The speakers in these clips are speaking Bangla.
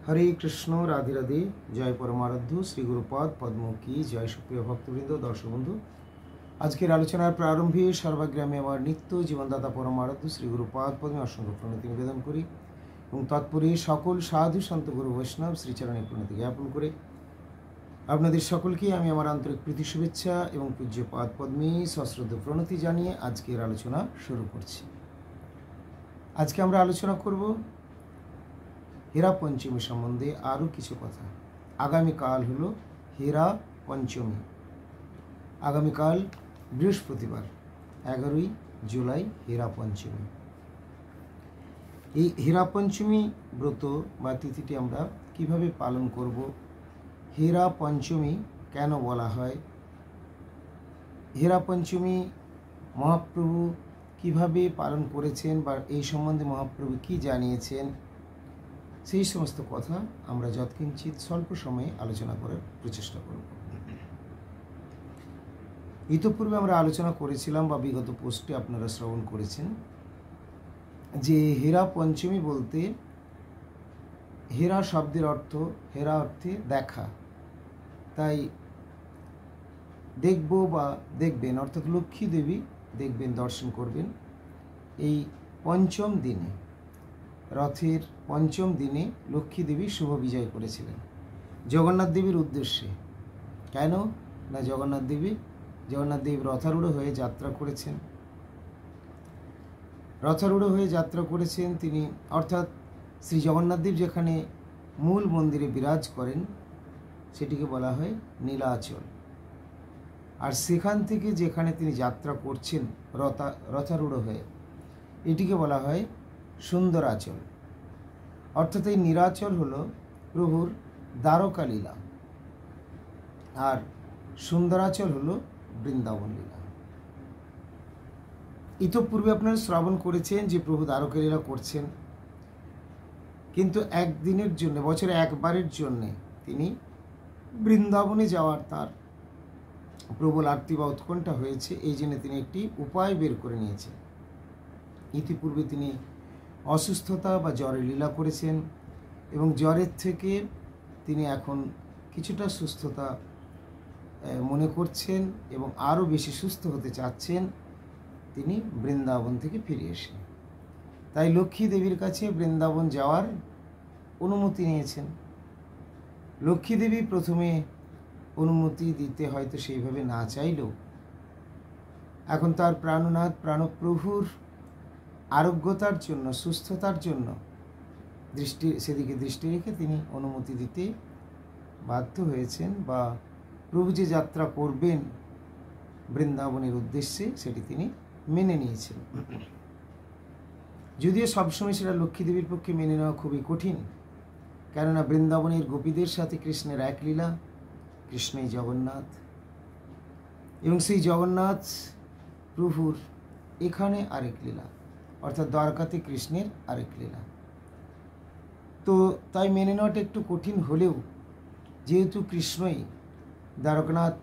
হরে কৃষ্ণ, রাধে রাধে। জয় পরমারাধ্য শ্রী গুরুপাদ পদ্ম কি জয়। সুপ্রিয় ভক্তবৃন্দ, দর্শক বন্ধু, আজকের আলোচনার প্রারম্ভে সর্বাগ্রামে আমার নিত্য জীবনদাতা পরমারাধ্য শ্রী গুরুপাদ পদ্মে অসংখ্য প্রণতি নিবেদন করি এবং তৎপরে সকল সাধু সন্ত গুরু বৈষ্ণব শ্রীচরণে প্রণতি জ্ঞাপন করে আপনাদের সকলকে আমি আমার আন্তরিক প্রীতি শুভেচ্ছা এবং পূজ্য পাদ পদ্মে সশ্রদ্ধ প্রণতি জানিয়ে আজকের আলোচনা শুরু করছি। আজকে আমরা আলোচনা করব হেরা পঞ্চমী সম্বন্ধে আরও কিছু কথা। আগামীকাল হলো হেরা পঞ্চমী। আগামীকাল বৃহস্পতিবার 11ই জুলাই হেরা পঞ্চমী। এই হেরা পঞ্চমী ব্রত বা তিথিটি আমরা কিভাবে পালন করব, হেরা পঞ্চমী কেন বলা হয়, হেরা পঞ্চমী মহাপ্রভু কিভাবে পালন করেছেন বা এই সম্বন্ধে মহাপ্রভু কি জানিয়েছেন, সেই সমস্ত কথা আমরা যৎকিঞ্চিৎ স্বল্প সময়ে আলোচনা করার প্রচেষ্টা করব। ইতপূর্বে আমরা আলোচনা করেছিলাম বা বিগত পোস্টে আপনারা শ্রবণ করেছেন যে হেরা পঞ্চমী বলতে, হেরা শব্দের অর্থ, হেরা অর্থে দেখা, তাই দেখব বা দেখবেন অর্থাৎ লক্ষ্মী দেবী দেখবেন, দর্শন করবেন এই পঞ্চম দিনে। রথের পঞ্চম দিনে লক্ষ্মী দেবী শুভ বিজয় করেছিলেন জগন্নাথ দেবীর উদ্দেশ্যে। কেন না, জগন্নাথ দেবী রথারূঢ় হয়ে যাত্রা করেছেন। রথারূঢ় হয়ে যাত্রা করেছেন তিনি, অর্থাৎ শ্রী জগন্নাথ দেব যেখানে মূল মন্দিরে বিরাজ করেন সেটিকে বলা হয় নীলাচল, আর সেখান থেকে যেখানে তিনি যাত্রা করছেন রথারূঢ় হয়ে এটিকে বলা হয় সুন্দরাচল। অর্থাৎ এই নীলাচল হলো প্রভুর দ্বারকা লীলা, আর সুন্দরাচল হলো বৃন্দাবন লীলা। ইতপূর্বে আপনারা শ্রবণ করেছেন যে প্রভু দ্বারকা লীলা করছেন, কিন্তু একদিনের জন্য, বছরে একবারের জন্যে তিনি বৃন্দাবনে যাওয়ার তার প্রবল আরতি বা উৎকণ্ঠা হয়েছে, এই জন্য তিনি একটি উপায় বের করে নিয়েছেন। ইতিপূর্বে তিনি অসুস্থতা বা জ্বরের লীলা করেছেন এবং জ্বরের থেকে তিনি এখন কিছুটা সুস্থতা মনে করছেন এবং আরও বেশি সুস্থ হতে চাচ্ছেন। তিনি বৃন্দাবন থেকে ফিরে এসেন, তাই লক্ষ্মী দেবীর কাছে বৃন্দাবন যাওয়ার অনুমতি নিয়েছেন। লক্ষ্মী দেবী প্রথমে অনুমতি দিতে হয়তো সেইভাবে না চাইলেও এখন তার প্রাণনাথ প্রাণপ্রভুর আরোগ্যতার জন্য, সুস্থতার জন্য সেদিকে দৃষ্টি রেখে তিনি অনুমতি দিতে বাধ্য হয়েছেন, বা প্রভু যে যাত্রা করবেন বৃন্দাবনের উদ্দেশ্যে সেটি তিনি মেনে নিয়েছেন। যদিও সবসময় সেটা লক্ষ্মী দেবীর পক্ষে মেনে নেওয়া খুবই কঠিন, কেননা বৃন্দাবনের গোপীদের সাথে কৃষ্ণের এক লীলা, কৃষ্ণই জগন্নাথ, এবং সেই জগন্নাথ প্রভুর এখানে আরেক লীলা, অর্থাৎ দ্বারকাতে কৃষ্ণের আরেক লীলা। তো তাই মেনে নেওয়াটা একটু কঠিন হলেও, যেহেতু কৃষ্ণই দ্বারকানাথ,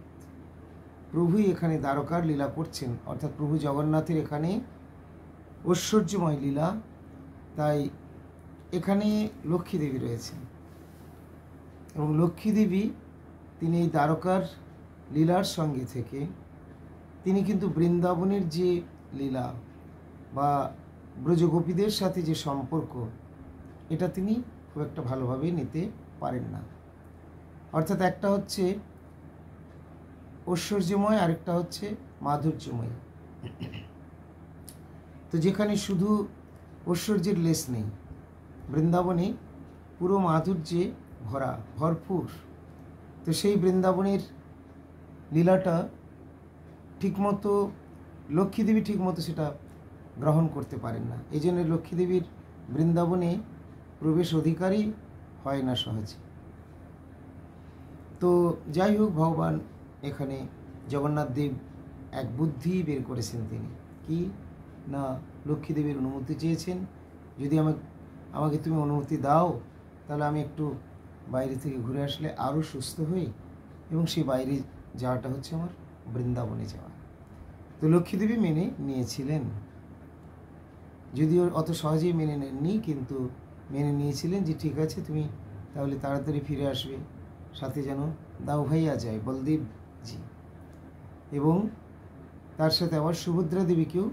প্রভুই এখানে দ্বারকার লীলা করছেন, অর্থাৎ প্রভু জগন্নাথের এখানে ঐশ্বর্যময় লীলা, তাই এখানে লক্ষ্মী দেবী রয়েছেন এবং লক্ষ্মী দেবী তিনি এই দ্বারকার লীলার সঙ্গে থেকে তিনি কিন্তু বৃন্দাবনের যে লীলা বা ব্রজগোপীদের সাথে যে সম্পর্ক, এটা তিনি খুব একটা ভালোভাবে নিতে পারেন না। অর্থাৎ একটা হচ্ছে ঐশ্বর্যময়, আরেকটা হচ্ছে মাধুর্যময়। তো যেখানে শুধু ঐশ্বর্যের লেশ নেই, বৃন্দাবনে পুরো মাধুর্যে ভরপুর। তো সেই বৃন্দাবনের লীলাটা ঠিকমতো লক্ষ্মী দেবী ঠিকমতো সেটা গ্রহণ করতে পারেন না। এই জন্য লক্ষ্মী দেবীর বৃন্দাবনে প্রবেশ অধিকারই হয় না সহজে। তো যাই হোক, ভগবান এখানে জগন্নাথ দেব এক বুদ্ধি বের করেছেন। তিনি কি না, লক্ষ্মী দেবীর অনুমতি চেয়েছেন, যদি আমাকে তুমি অনুমতি দাও তাহলে আমি একটু বাইরে থেকে ঘুরে আসলে আরও সুস্থ হই, এবং সেই বাইরে যাওয়াটা হচ্ছে আমার বৃন্দাবনে যাওয়া। তো লক্ষ্মী দেবী মেনে নিয়েছিলেন, যদিও অত সহজেই মেনে নেননি, কিন্তু মেনে নিয়েছিলেন যে ঠিক আছে, তুমি তাহলে তাড়াতাড়ি ফিরে আসবে, সাথে যেন দাও ভাইয়া যায় বলদেবজি, এবং তার সাথে আবার সুভদ্রা দেবীকেও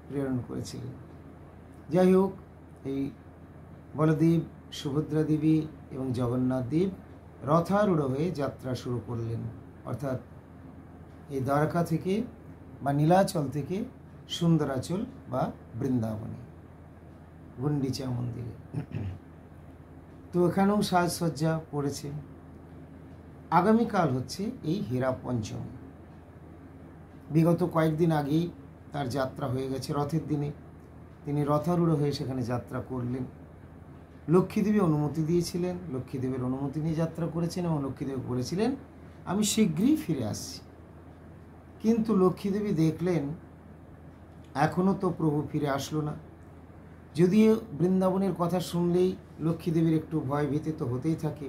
প্রেরণ করেছিলেন। যাই হোক, এই বলদেব, সুভদ্রা দেবী এবং জগন্নাথ দেব রথারূঢ় হয়ে যাত্রা শুরু করলেন, অর্থাৎ এই দ্বারকা থেকে বা নীলাচল থেকে সুন্দরাচল বা বৃন্দাবনে, গুন্ডিচা মন্দিরে। তো এখানেও সাজসজ্জা পড়েছে। আগামীকাল হচ্ছে এই হীরা পঞ্চমী। বিগত কয়েকদিন আগেই তার যাত্রা হয়ে গেছে। রথের দিনে তিনি রথারূঢ় হয়ে সেখানে যাত্রা করলেন। লক্ষ্মীদেবী অনুমতি দিয়েছিলেন, লক্ষ্মীদেবীর অনুমতি নিয়ে যাত্রা করেছেন এবং লক্ষ্মীদেবী বলেছিলেন আমি শীঘ্রই ফিরে আসছি। কিন্তু লক্ষ্মীদেবী দেখলেন এখনও তো প্রভু ফিরে আসলো না। যদিও বৃন্দাবনের কথা শুনলেই লক্ষ্মীদেবীর একটু ভয় ভীতি তো হতেই থাকে।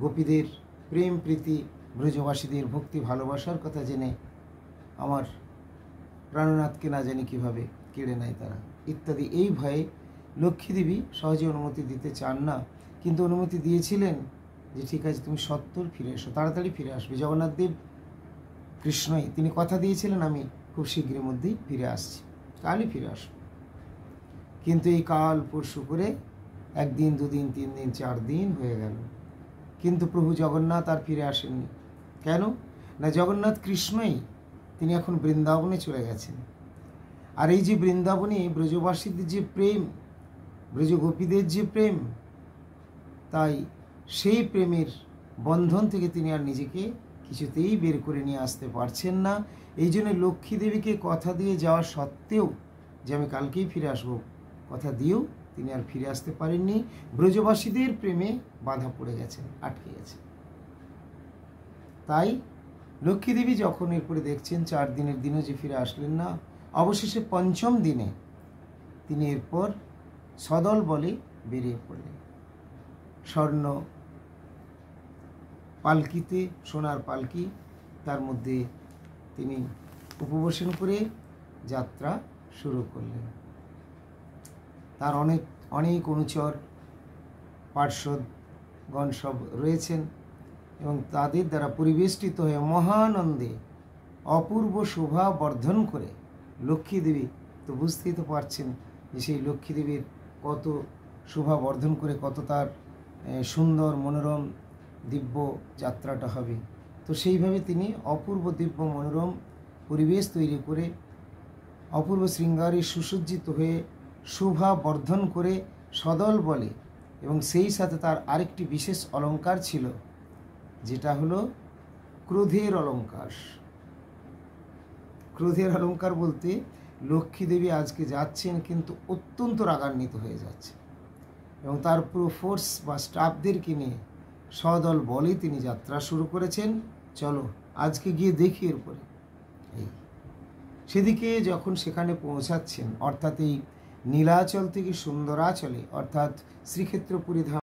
গোপীদের প্রেম প্রীতি, ব্রজবাসীদের ভক্তি ভালোবাসার কথা জেনে আমার প্রাণনাথকে না জানি কীভাবে কেড়ে নেয় তারা ইত্যাদি, এই ভয়ে লক্ষ্মীদেবী সহজে অনুমতি দিতে চান না। কিন্তু অনুমতি দিয়েছিলেন যে ঠিক আছে, তুমি সত্বর ফিরে এসো, তাড়াতাড়ি ফিরে আসবে। জগন্নাথ দেব কৃষ্ণই তিনি কথা দিয়েছিলেন আমি খুব শীঘ্রের মধ্যেই ফিরে আসছি, কালই ফিরে আসবো। কিন্তু এই কাল পরশু করে একদিন, দুদিন, 3 দিন, 4 দিন হয়ে গেল, কিন্তু প্রভু জগন্নাথ আর ফিরে আসেননি। কেন না, জগন্নাথ কৃষ্ণই তিনি এখন বৃন্দাবনে চলে গেছেন। আর এই যে বৃন্দাবনে ব্রজবাসীদের যে প্রেম, ব্রজগোপীদের যে প্রেম, তাই সেই প্রেমের বন্ধন থেকে তিনি আর নিজেকে কিছুতেই বের করে নিয়ে আসতে পারছেন না। এই জন্য লক্ষ্মী দেবীকে কথা দিয়ে যাওয়া সত্ত্বেও যে আমি কালকেই ফিরে আসবো, কথা দিয়েও তিনি আর ফিরে আসতে পারেননি। ব্রজবাসীদের প্রেমে বাধা পড়ে গেছেন, আটকে গেছেন। তাই লক্ষ্মীদেবী যখন এরপরে দেখছেন 4 দিনের দিনও যে ফিরে আসলেন না, অবশেষে 5ম দিনে তিনি এরপর সদল বলে বেরিয়ে পড়লেন। স্বর্ণ পালকিতে, সোনার পালকি, তার মধ্যে তিনি উপবেশন করে যাত্রা শুরু করলেন। তার অনেক অনুচর পার্শ্বদগণ সব রয়েছেন এবং তাদের দ্বারা পরিবেষ্টিত হয়ে মহানন্দে অপূর্ব শোভা বর্ধন করে লক্ষ্মী দেবী, তো বুঝতেই তো পারছেন যে সেই লক্ষ্মী দেবীর কত শোভা বর্ধন করে, কত তার সুন্দর মনোরম দিব্য যাত্রাটা হবে। তো সেইভাবে তিনি অপূর্ব দিব্য মনোরম পরিবেশ তৈরি করে, অপূর্ব শৃঙ্গারে সুসজ্জিত হয়ে, শোভা বর্ধন করে সদল বলে, এবং সেই সাথে তার আরেকটি বিশেষ অলঙ্কার ছিল, যেটা হলো ক্রোধের অলঙ্কার। ক্রোধের অলঙ্কার বলতে লক্ষ্মী দেবী আজকে যাচ্ছেন কিন্তু অত্যন্ত রাগান্বিত হয়ে যাচ্ছে, এবং তার পুরো ফোর্স বা স্টাফদেরকে নিয়ে সদল বলে তিনি যাত্রা শুরু করেছেন। চলো আজকে গিয়ে দেখি এরপরে। এই সেদিকে যখন সেখানে পৌঁছাচ্ছেন, অর্থাৎ এই নীলাচল থেকে সুন্দরাচলে, অর্থাৎ শ্রীক্ষেত্রপুরী ধাম